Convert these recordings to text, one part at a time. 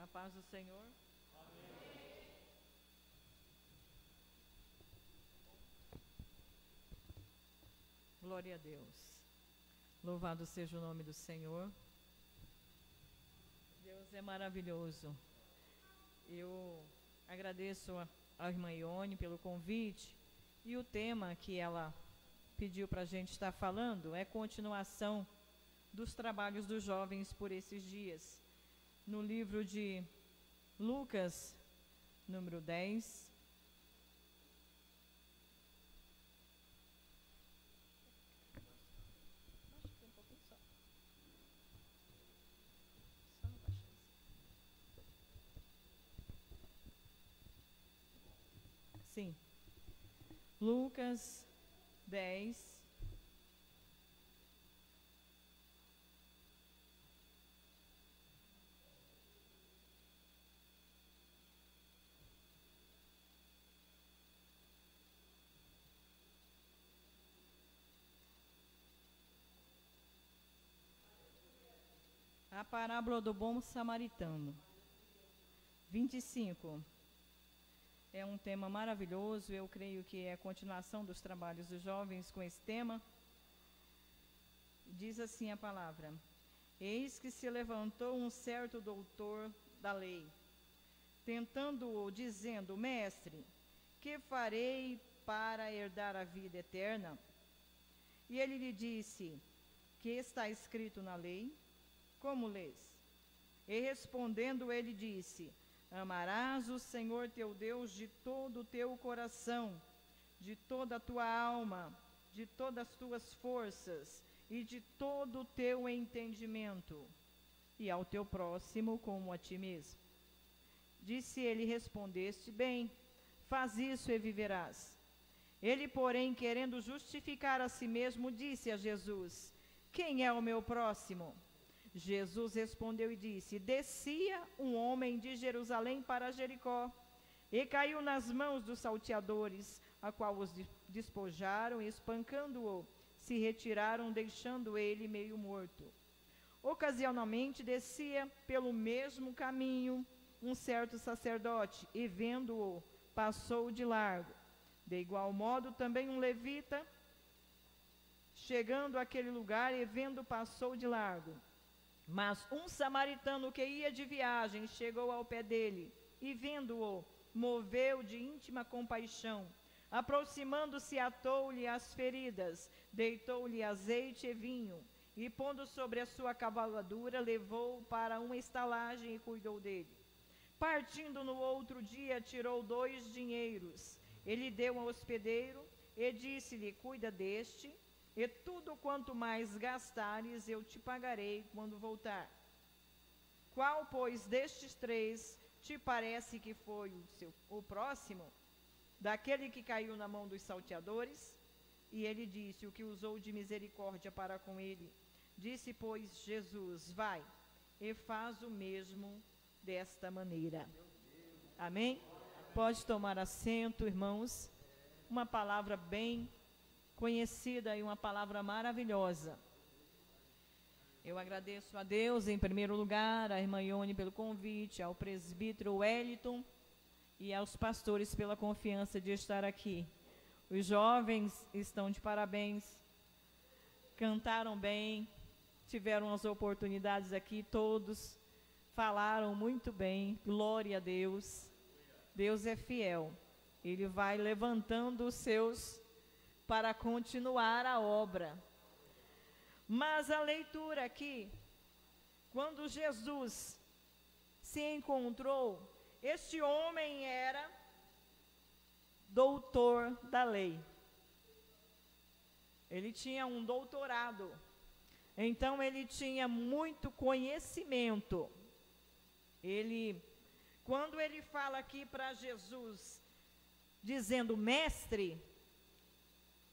A paz do Senhor. Amém. Glória a Deus. Louvado seja o nome do Senhor. Deus é maravilhoso. Eu agradeço a irmã Ione pelo convite. E o tema que ela pediu para a gente estar falando é continuação dos trabalhos dos jovens por esses dias. No livro de Lucas, número 10. Sim. Lucas 10. A parábola do bom samaritano. 25. É um tema maravilhoso, eu creio que é a continuação dos trabalhos dos jovens com esse tema. Diz assim a palavra: Eis que se levantou um certo doutor da lei, tentando-o, dizendo: Mestre, que farei para herdar a vida eterna? E ele lhe disse: Que está escrito na lei? Como lês? E respondendo ele disse: Amarás o Senhor teu Deus de todo o teu coração, de toda a tua alma, de todas as tuas forças e de todo o teu entendimento, e ao teu próximo como a ti mesmo. Disse ele: Respondeste bem, faz isso e viverás. Ele, porém, querendo justificar a si mesmo, disse a Jesus: Quem é o meu próximo? Jesus respondeu e disse: Descia um homem de Jerusalém para Jericó, e caiu nas mãos dos salteadores, a qual os despojaram, e espancando-o, se retiraram, deixando ele meio morto. Ocasionalmente descia pelo mesmo caminho um certo sacerdote, e vendo-o, passou de largo. De igual modo também um levita, chegando àquele lugar, e vendo, passou de largo. Mas um samaritano que ia de viagem chegou ao pé dele, e vendo-o, moveu de íntima compaixão. Aproximando-se, atou-lhe as feridas, deitou-lhe azeite e vinho, e pondo sobre a sua cavalgadura, levou-o para uma estalagem e cuidou dele. Partindo no outro dia, tirou 2 dinheiros, ele deu ao hospedeiro, e disse-lhe: Cuida deste, e tudo quanto mais gastares, eu te pagarei quando voltar. Qual, pois, destes 3 te parece que foi o próximo, daquele que caiu na mão dos salteadores? E ele disse: O que usou de misericórdia para com ele. Disse, pois, Jesus: Vai, e faz o mesmo desta maneira. Amém? Pode tomar assento, irmãos. Uma palavra bem conhecida e uma palavra maravilhosa. Eu agradeço a Deus, em primeiro lugar, a irmã Ione pelo convite, ao presbítero Wellington e aos pastores pela confiança de estar aqui. Os jovens estão de parabéns, cantaram bem, tiveram as oportunidades aqui, todos falaram muito bem, glória a Deus. Deus é fiel, Ele vai levantando os seus para continuar a obra. Mas a leitura aqui, quando Jesus se encontrou, este homem era doutor da lei. Ele tinha um doutorado, então ele tinha muito conhecimento. Quando ele fala aqui para Jesus, dizendo mestre,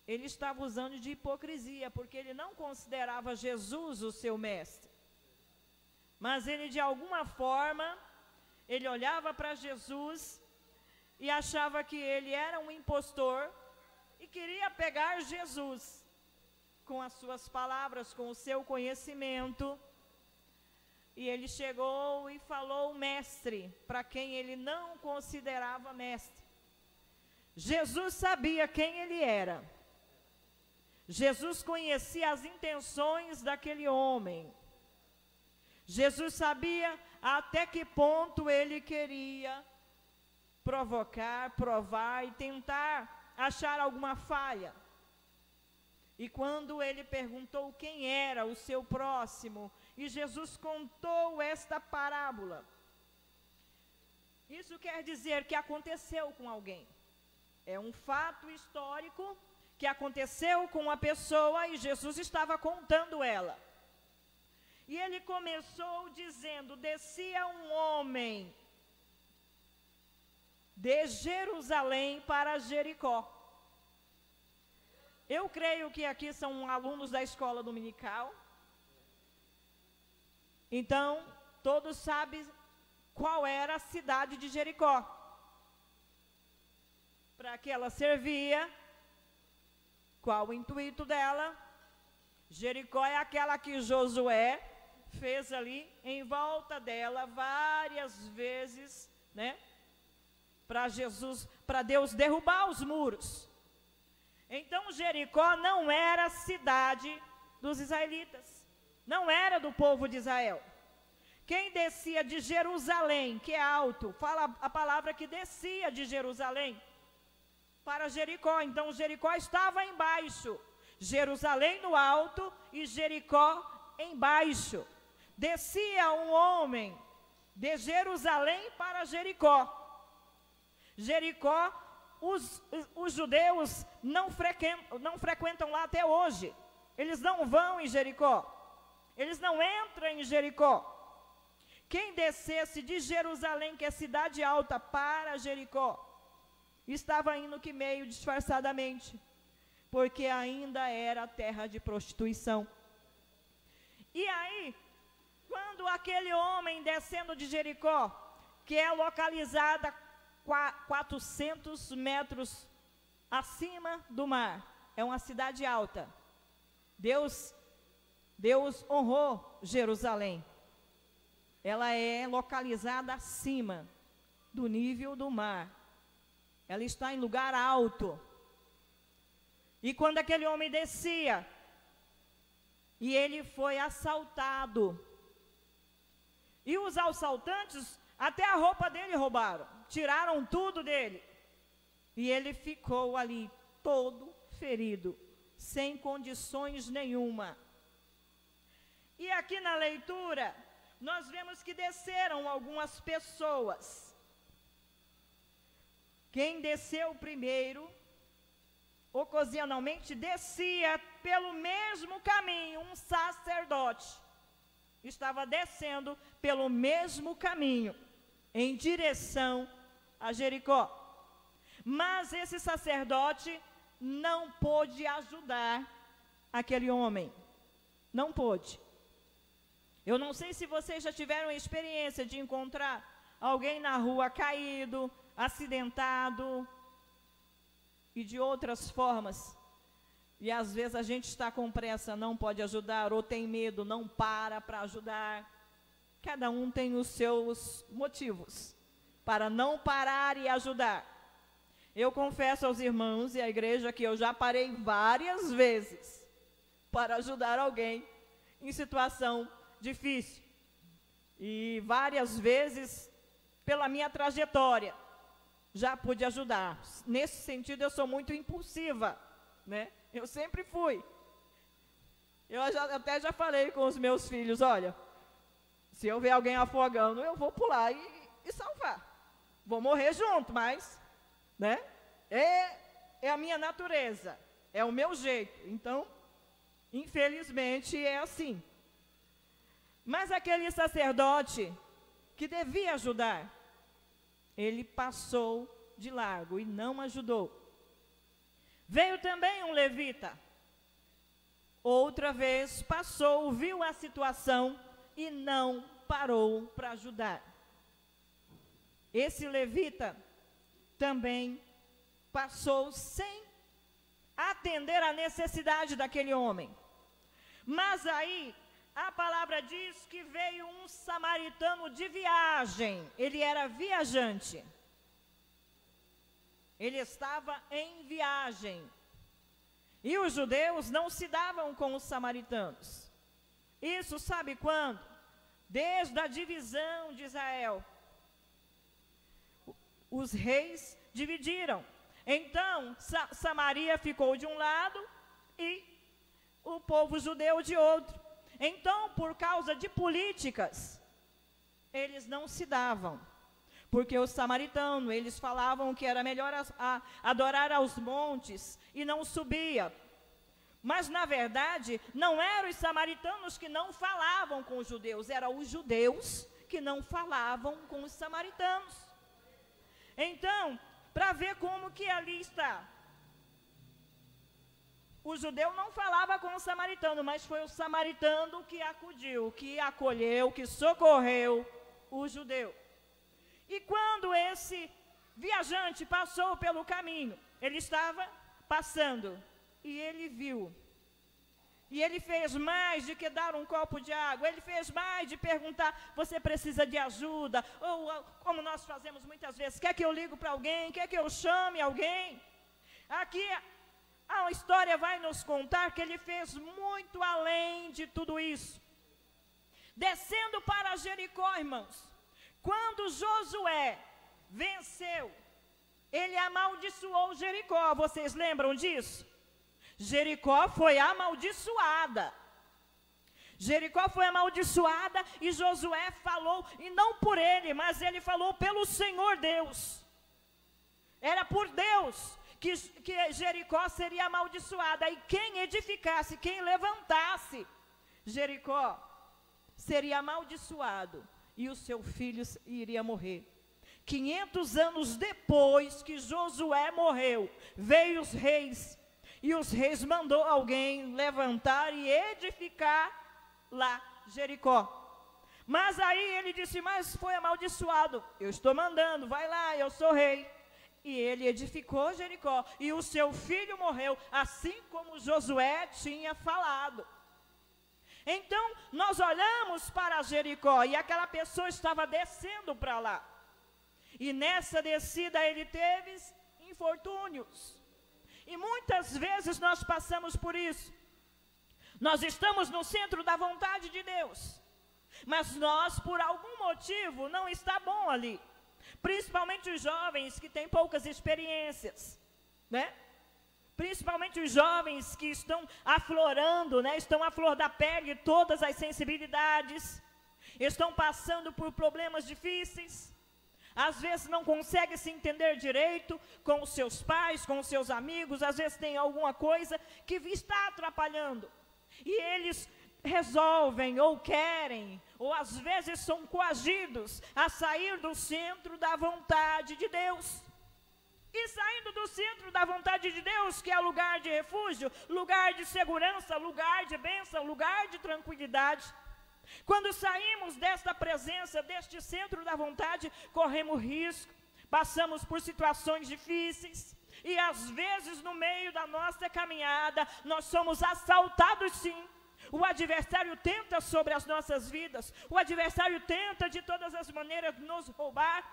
ele estava usando de hipocrisia, porque ele não considerava Jesus o seu mestre. Mas ele, de alguma forma, ele olhava para Jesus e achava que ele era um impostor e queria pegar Jesus com as suas palavras, com o seu conhecimento, E ele chegou e falou mestre, para quem ele não considerava mestre. Jesus sabia quem ele era. Jesus conhecia as intenções daquele homem. Jesus sabia até que ponto ele queria provocar, provar e tentar achar alguma falha. E quando ele perguntou quem era o seu próximo, e Jesus contou esta parábola, isso quer dizer que aconteceu com alguém. É um fato histórico que aconteceu com uma pessoa e Jesus estava contando ela. E ele começou dizendo: descia um homem de Jerusalém para Jericó. Eu creio que aqui são alunos da escola dominical. Então, todos sabem qual era a cidade de Jericó. Para que ela servia, qual o intuito dela? Jericó é aquela que Josué fez ali em volta dela várias vezes, né? Para Deus derrubar os muros. Então Jericó não era a cidade dos israelitas, não era do povo de Israel. Quem descia de Jerusalém, que é alto, fala a palavra que descia de Jerusalém para Jericó. Então Jericó estava embaixo, Jerusalém no alto e Jericó embaixo. Descia um homem de Jerusalém para Jericó. Jericó, os judeus não frequentam lá até hoje. Eles não vão em Jericó. Eles não entram em Jericó. Quem descesse de Jerusalém, que é cidade alta, para Jericó, estava indo que meio disfarçadamente, porque ainda era terra de prostituição. E aí, quando aquele homem descendo de Jericó, que é localizada 400 metros acima do mar, é uma cidade alta, Deus honrou Jerusalém. Ela é localizada acima do nível do mar. Ela está em lugar alto. E quando aquele homem descia, e ele foi assaltado, e os assaltantes até a roupa dele roubaram, tiraram tudo dele, e ele ficou ali todo ferido, sem condições nenhuma. E aqui na leitura nós vemos que desceram algumas pessoas. Quem desceu primeiro, ocasionalmente descia pelo mesmo caminho, um sacerdote estava descendo pelo mesmo caminho, em direção a Jericó. Mas esse sacerdote não pôde ajudar aquele homem. Não pôde. Eu não sei se vocês já tiveram a experiência de encontrar alguém na rua caído, acidentado e de outras formas. E às vezes a gente está com pressa, não pode ajudar, ou tem medo, não para ajudar. Cada um tem os seus motivos para não parar e ajudar. Eu confesso aos irmãos e à igreja que eu já parei várias vezes para ajudar alguém em situação difícil. E várias vezes, pela minha trajetória, já pude ajudar. Nesse sentido, eu sou muito impulsiva, né? Eu sempre fui. Eu até já falei com os meus filhos, olha, se eu ver alguém afogando, eu vou pular e salvar. Vou morrer junto, mas, né? É a minha natureza, é o meu jeito. Então, infelizmente, é assim. Mas aquele sacerdote que devia ajudar, ele passou de largo e não ajudou. Veio também um levita. Outra vez passou, viu a situação e não parou para ajudar. Esse levita também passou sem atender a necessidade daquele homem. Mas aí a palavra diz que veio um samaritano de viagem. Ele era viajante. Ele estava em viagem. E os judeus não se davam com os samaritanos. Isso sabe quando? Desde a divisão de Israel. Os reis dividiram. Então, Samaria ficou de um lado e o povo judeu de outro. Então, por causa de políticas, eles não se davam. Porque os samaritanos, eles falavam que era melhor adorar aos montes e não subia. Mas, na verdade, não eram os samaritanos que não falavam com os judeus, eram os judeus que não falavam com os samaritanos. Então, para ver como que ali está. O judeu não falava com o samaritano, mas foi o samaritano que acudiu, que acolheu, que socorreu o judeu. E quando esse viajante passou pelo caminho, ele estava passando e ele viu. E ele fez mais de que dar um copo de água, ele fez mais de perguntar, você precisa de ajuda? Ou como nós fazemos muitas vezes, quer que eu ligo para alguém? Quer que eu chame alguém? Aqui a história vai nos contar que ele fez muito além de tudo isso. Descendo para Jericó, irmãos, quando Josué venceu, ele amaldiçoou Jericó. Vocês lembram disso? Jericó foi amaldiçoada. Jericó foi amaldiçoada e Josué falou, e não por ele, mas ele falou pelo Senhor Deus. Era por Deus que Jericó seria amaldiçoada. E quem edificasse, quem levantasse Jericó, seria amaldiçoado. E o seu filho iria morrer. 500 anos depois que Josué morreu, veio os reis. E os reis mandou alguém levantar e edificar lá Jericó. Mas aí ele disse, mas foi amaldiçoado. Eu estou mandando, vai lá, eu sou rei. E ele edificou Jericó. E o seu filho morreu, assim como Josué tinha falado. Então, nós olhamos para Jericó e aquela pessoa estava descendo para lá. E nessa descida ele teve infortúnios. E muitas vezes nós passamos por isso. Nós estamos no centro da vontade de Deus. Mas nós, por algum motivo, não está bom ali. Principalmente os jovens que têm poucas experiências, né? Principalmente os jovens que estão aflorando, né? Estão à flor da pele todas as sensibilidades, estão passando por problemas difíceis, às vezes não conseguem se entender direito com os seus pais, com os seus amigos, às vezes tem alguma coisa que está atrapalhando, e eles resolvem ou querem, ou às vezes são coagidos a sair do centro da vontade de Deus. E saindo do centro da vontade de Deus, que é lugar de refúgio, lugar de segurança, lugar de bênção, lugar de tranquilidade. Quando saímos desta presença, deste centro da vontade, corremos risco, passamos por situações difíceis. E às vezes no meio da nossa caminhada, nós somos assaltados sim. O adversário tenta sobre as nossas vidas, o adversário tenta de todas as maneiras nos roubar,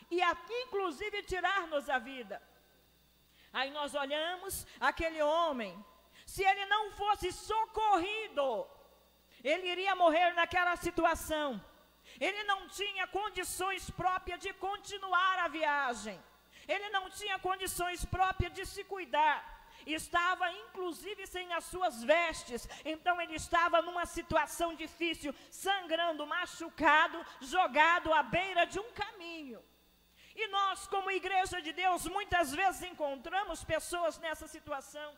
e inclusive tirar-nos a vida. Aí nós olhamos aquele homem, se ele não fosse socorrido, ele iria morrer naquela situação. Ele não tinha condições próprias de continuar a viagem, ele não tinha condições próprias de se cuidar, estava inclusive sem as suas vestes, então ele estava numa situação difícil, sangrando, machucado, jogado à beira de um caminho. E nós, como igreja de Deus, muitas vezes encontramos pessoas nessa situação.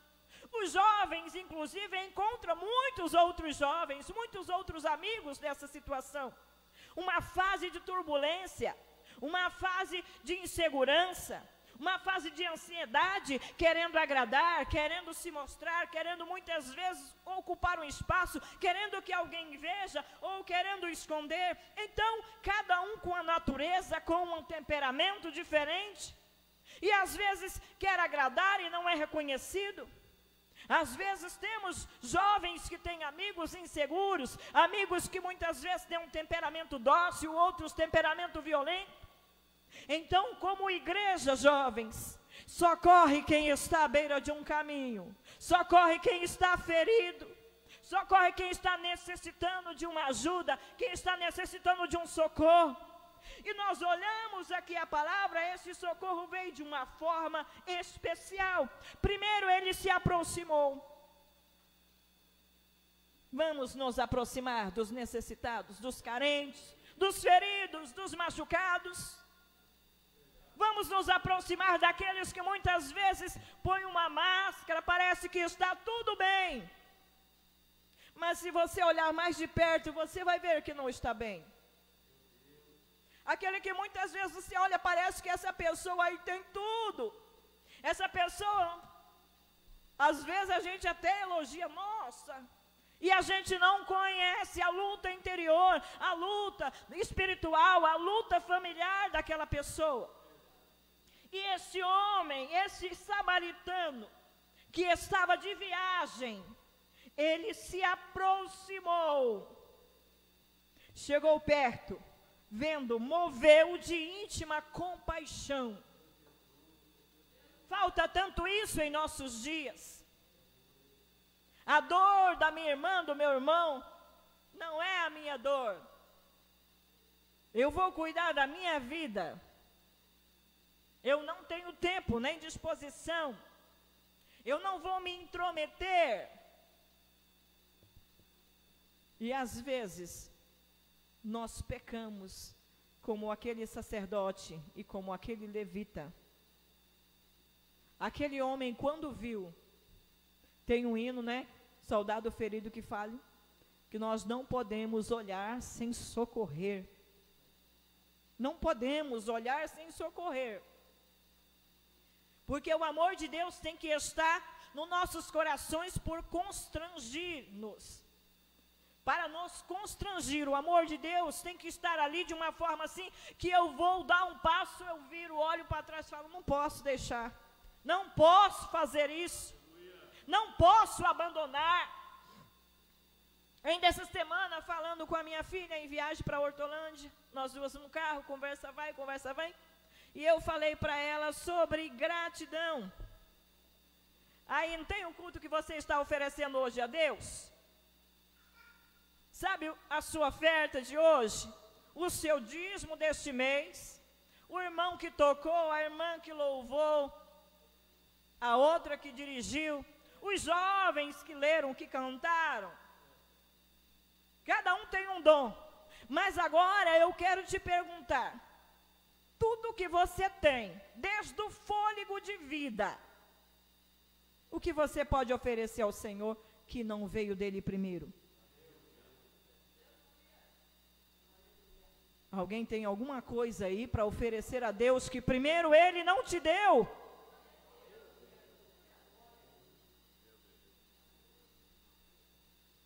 Os jovens, inclusive, encontram muitos outros jovens, muitos outros amigos nessa situação. Uma fase de turbulência, uma fase de insegurança, uma fase de ansiedade, querendo agradar, querendo se mostrar, querendo muitas vezes ocupar um espaço, querendo que alguém veja ou querendo esconder. Então, cada um com a natureza, com um temperamento diferente. E às vezes quer agradar e não é reconhecido. Às vezes temos jovens que têm amigos inseguros, amigos que muitas vezes têm um temperamento dócil, outros temperamento violento. Então, como igreja, jovens, socorre quem está à beira de um caminho, socorre quem está ferido, socorre quem está necessitando de uma ajuda, quem está necessitando de um socorro. E nós olhamos aqui a palavra, esse socorro veio de uma forma especial. Primeiro ele se aproximou. Vamos nos aproximar dos necessitados, dos carentes, dos feridos, dos machucados. Vamos nos aproximar daqueles que muitas vezes põem uma máscara, parece que está tudo bem. Mas se você olhar mais de perto, você vai ver que não está bem. Aquele que muitas vezes você olha, parece que essa pessoa aí tem tudo. Essa pessoa, às vezes a gente até elogia, nossa, e a gente não conhece a luta interior, a luta espiritual, a luta familiar daquela pessoa. E esse homem, esse samaritano, que estava de viagem, ele se aproximou, chegou perto, vendo, moveu de íntima compaixão. Falta tanto isso em nossos dias. A dor da minha irmã, do meu irmão, não é a minha dor. Eu vou cuidar da minha vida. Eu não tenho tempo nem disposição. Eu não vou me intrometer. E às vezes nós pecamos como aquele sacerdote e como aquele levita. Aquele homem, quando viu, tem um hino, né? Soldado ferido que fale, que nós não podemos olhar sem socorrer. Não podemos olhar sem socorrer. Porque o amor de Deus tem que estar nos nossos corações por constrangir-nos. Para nos constrangir, o amor de Deus tem que estar ali de uma forma assim, que eu vou dar um passo, eu viro, olho para trás e falo, não posso deixar, não posso fazer isso, não posso abandonar. Ainda essa semana, falando com a minha filha em viagem para Hortolândia, nós duas no carro, conversa vai, e eu falei para ela sobre gratidão. Aí não tem um culto que você está oferecendo hoje a Deus? Sabe a sua oferta de hoje? O seu dízimo deste mês? O irmão que tocou, a irmã que louvou, a outra que dirigiu, os jovens que leram, que cantaram. Cada um tem um dom. Mas agora eu quero te perguntar, tudo que você tem, desde o fôlego de vida, o que você pode oferecer ao Senhor que não veio dele primeiro? Alguém tem alguma coisa aí para oferecer a Deus que primeiro Ele não te deu?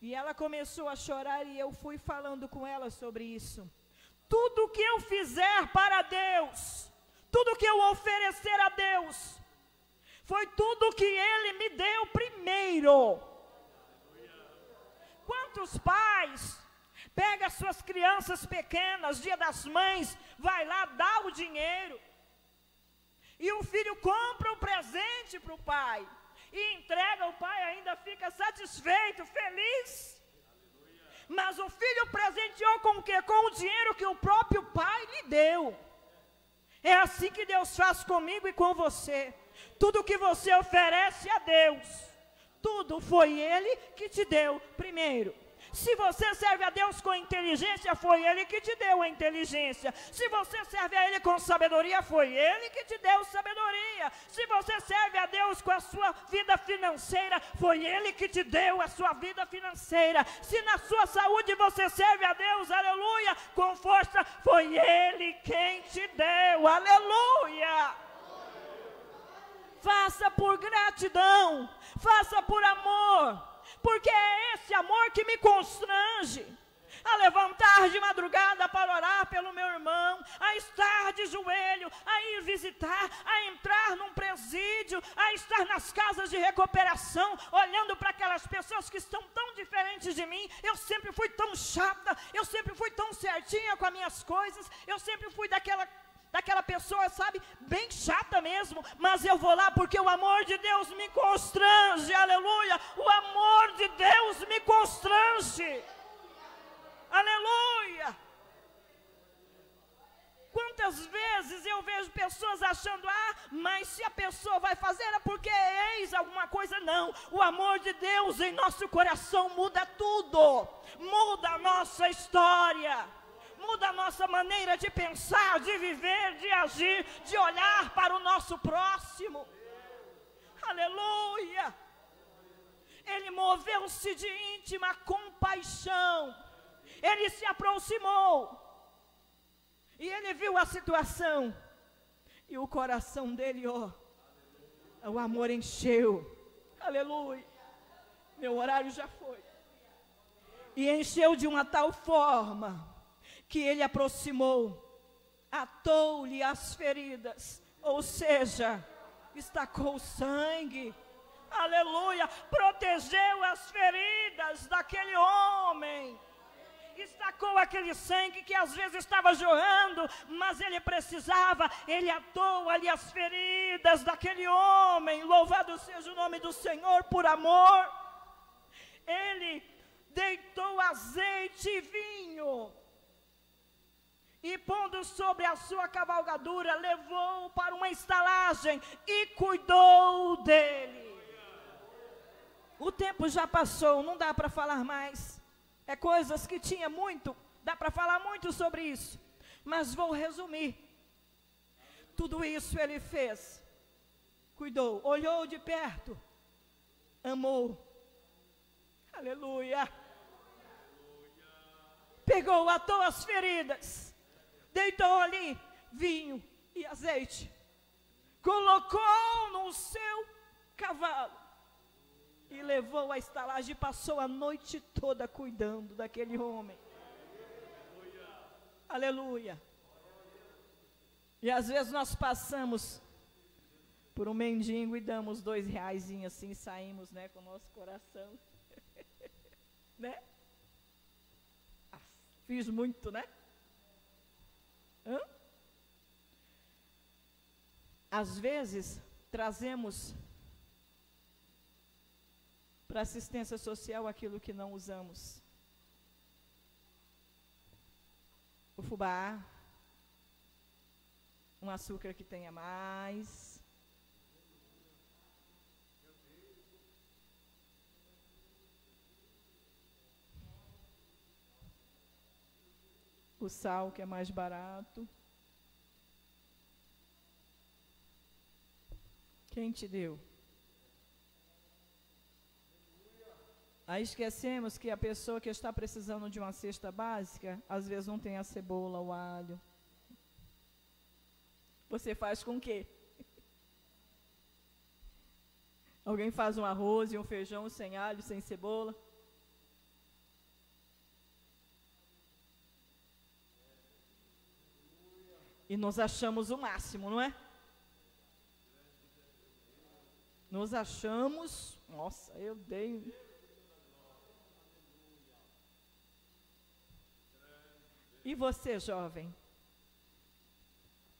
E ela começou a chorar e eu fui falando com ela sobre isso. Tudo que eu fizer para Deus, tudo que eu oferecer a Deus, foi tudo que Ele me deu primeiro. Quantos pais pega suas crianças pequenas, dia das mães, vai lá, dá o dinheiro, e o filho compra um presente para o pai, e entrega, o pai ainda fica satisfeito, feliz. Mas o filho presenteou com o quê? Com o dinheiro que o próprio pai lhe deu. É assim que Deus faz comigo e com você. Tudo que você oferece a Deus, tudo foi Ele que te deu primeiro. Se você serve a Deus com inteligência, foi Ele que te deu a inteligência. Se você serve a Ele com sabedoria, foi Ele que te deu sabedoria. Se você serve a Deus com a sua vida financeira, foi Ele que te deu a sua vida financeira. Se na sua saúde você serve a Deus, aleluia, com força, foi Ele quem te deu, aleluia. Faça por gratidão, faça por amor. Porque é esse amor que me constrange a levantar de madrugada para orar pelo meu irmão, a estar de joelho, a ir visitar, a entrar num presídio, presídio, a estar nas casas de recuperação, olhando para aquelas pessoas que estão tão diferentes de mim. Eu sempre fui tão chata, eu sempre fui tão certinha com as minhas coisas, eu sempre fui daquela pessoa, sabe, bem chata mesmo, mas eu vou lá porque o amor de Deus me constrange, aleluia, o amor de Deus me constrange, aleluia. Quantas vezes eu vejo pessoas achando, mas se a pessoa vai fazer é porque é ex alguma coisa. Não, o amor de Deus em nosso coração muda tudo, muda a nossa história, muda a nossa maneira de pensar, de viver, de agir, de olhar para o nosso próximo, aleluia. Ele moveu-se de íntima compaixão, ele se aproximou, e ele viu a situação, e o coração dele, o amor encheu, aleluia. Meu horário já foi. E encheu de uma tal forma, que ele aproximou, atou-lhe as feridas, ou seja, estacou o sangue, aleluia, protegeu as feridas daquele homem, estacou aquele sangue que às vezes estava jorrando, mas ele precisava, ele atou ali as feridas daquele homem. Louvado seja o nome do Senhor por amor. Ele deitou azeite e vinho, e pondo sobre a sua cavalgadura, levou-o para uma estalagem e cuidou dele. O tempo já passou, não dá para falar mais. É coisas que tinha muito, dá para falar muito sobre isso, mas vou resumir. Tudo isso ele fez, cuidou, olhou de perto, amou, aleluia. Pegou, atou as feridas, deitou ali vinho e azeite, colocou no seu cavalo e levou a estalagem e passou a noite toda cuidando daquele homem. Aleluia. E às vezes nós passamos por um mendigo e damos R$2 assim e saímos, né, com o nosso coração. Né? Fiz muito, né? Às vezes trazemos para assistência social aquilo que não usamos. O fubá, um açúcar que tenha mais, o sal que é mais barato. Quem te deu? Aí esquecemos que a pessoa que está precisando de uma cesta básica, às vezes não tem a cebola, o alho. Você faz com o quê? Alguém faz um arroz e um feijão sem alho, sem cebola? E nos achamos o máximo, não é? Nos achamos, nossa, eu dei... E você, jovem,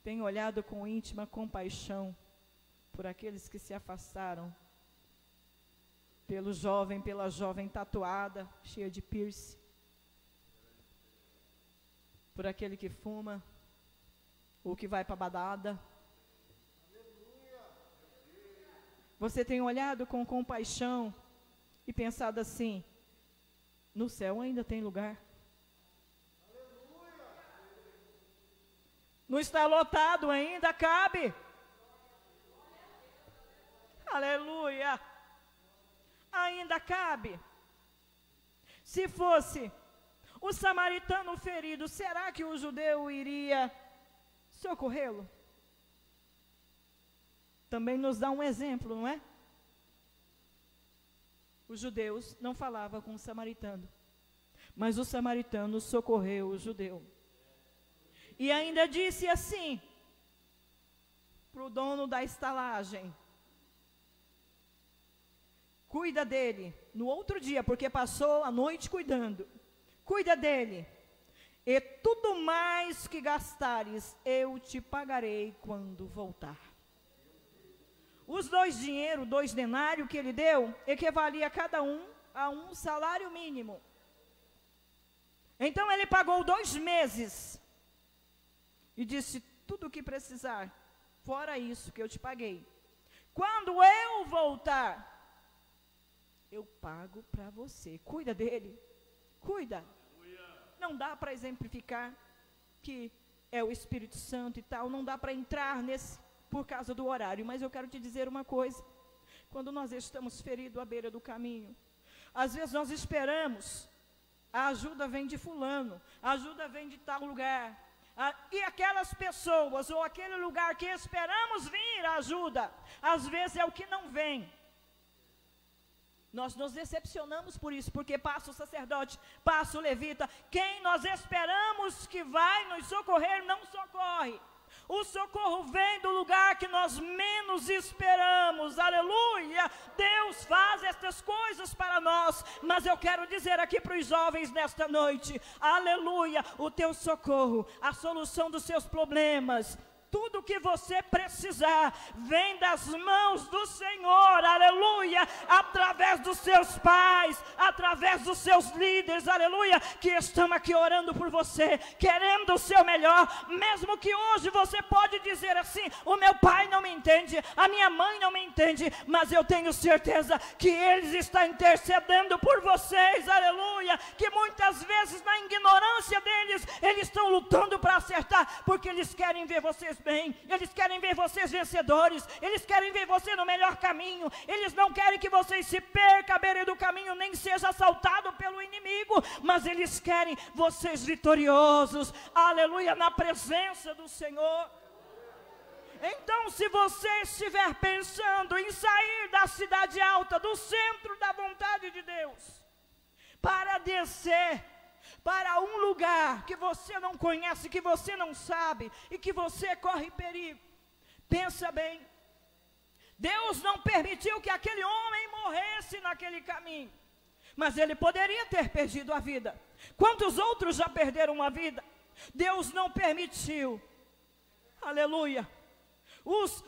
tem olhado com íntima compaixão por aqueles que se afastaram, pelo jovem, pela jovem tatuada, cheia de piercing, por aquele que fuma, ou que vai para a balada? Você tem olhado com compaixão e pensado assim, no céu ainda tem lugar? Não está lotado ainda, cabe. Aleluia. Ainda cabe. Se fosse o samaritano ferido, será que o judeu iria socorrê-lo? Também nos dá um exemplo, não é? Os judeus não falavam com o samaritano, mas o samaritano socorreu o judeu. E ainda disse assim para o dono da estalagem: cuida dele no outro dia, porque passou a noite cuidando. Cuida dele. E tudo mais que gastares, eu te pagarei quando voltar. Os 2 denários que ele deu, equivalia cada um a um salário mínimo. Então ele pagou 2 meses. E disse, tudo o que precisar, fora isso que eu te paguei. Quando eu voltar, eu pago para você. Cuida dele. Cuida. Não dá para exemplificar que é o Espírito Santo e tal. Não dá para entrar nesse por causa do horário. Mas eu quero te dizer uma coisa. Quando nós estamos feridos à beira do caminho, às vezes nós esperamos. A ajuda vem de fulano. A ajuda vem de tal lugar. E aquelas pessoas ou aquele lugar que esperamos vir a ajuda, às vezes é o que não vem. Nós nos decepcionamos por isso, porque passa o sacerdote, passa o levita, quem nós esperamos que vai nos socorrer, não socorre. O socorro vem do lugar que nós menos esperamos, aleluia. Deus faz estas coisas para nós, mas eu quero dizer aqui para os jovens nesta noite, aleluia, o teu socorro, a solução dos seus problemas, tudo que você precisar, vem das mãos do Senhor, aleluia, através dos seus pais, através dos seus líderes, aleluia, que estão aqui orando por você, querendo o seu melhor, mesmo que hoje você pode dizer assim, o meu pai não me entende, a minha mãe não me entende, mas eu tenho certeza que eles estão intercedendo por vocês, aleluia, que muitas vezes na ignorância deles, eles estão lutando para acertar, porque eles querem ver vocês bem, eles querem ver vocês vencedores, eles querem ver você no melhor caminho, eles não querem que vocês se percam à beira do caminho, nem seja assaltado pelo inimigo, mas eles querem vocês vitoriosos, aleluia, na presença do Senhor. Então, se você estiver pensando em sair da cidade alta, do centro da vontade de Deus, para descer para um lugar que você não conhece, que você não sabe, e que você corre perigo, pensa bem, Deus não permitiu que aquele homem morresse naquele caminho, mas ele poderia ter perdido a vida. Quantos outros já perderam a vida? Deus não permitiu, aleluia.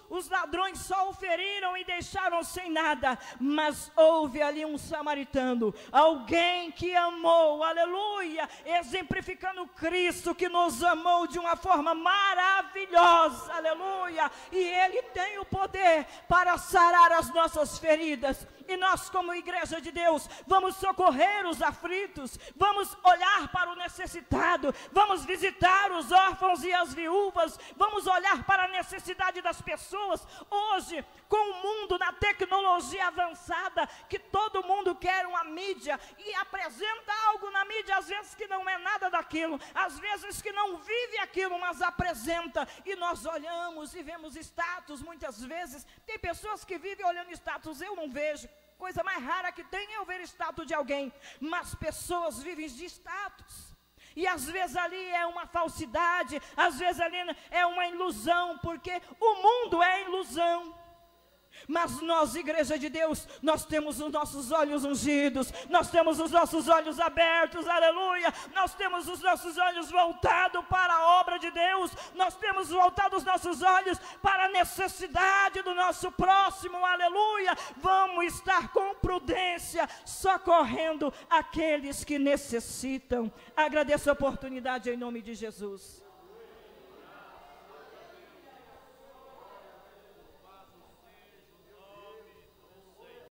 Os ladrões só o feriram e deixaram sem nada, mas houve ali um samaritano, alguém que amou, aleluia, exemplificando Cristo que nos amou de uma forma maravilhosa, aleluia, e Ele tem o poder para sarar as nossas feridas. E nós, como igreja de Deus, vamos socorrer os aflitos, vamos olhar para o necessitado, vamos visitar os órfãos e as viúvas, vamos olhar para a necessidade das pessoas. Hoje, com o mundo na tecnologia avançada, que todo mundo quer uma mídia, e apresenta algo na mídia, às vezes que não é nada daquilo, às vezes que não vive aquilo, mas apresenta, e nós olhamos e vemos status, muitas vezes, tem pessoas que vivem olhando status, eu não vejo. Coisa mais rara que tem é eu ver status de alguém, mas pessoas vivem de status, e às vezes ali é uma falsidade, às vezes ali é uma ilusão, porque o mundo é ilusão. Mas nós, igreja de Deus, nós temos os nossos olhos ungidos, nós temos os nossos olhos abertos, aleluia, nós temos os nossos olhos voltados para a obra de Deus, nós temos voltado os nossos olhos para a necessidade do nosso próximo, aleluia. Vamos estar com prudência, socorrendo aqueles que necessitam. Agradeço a oportunidade em nome de Jesus.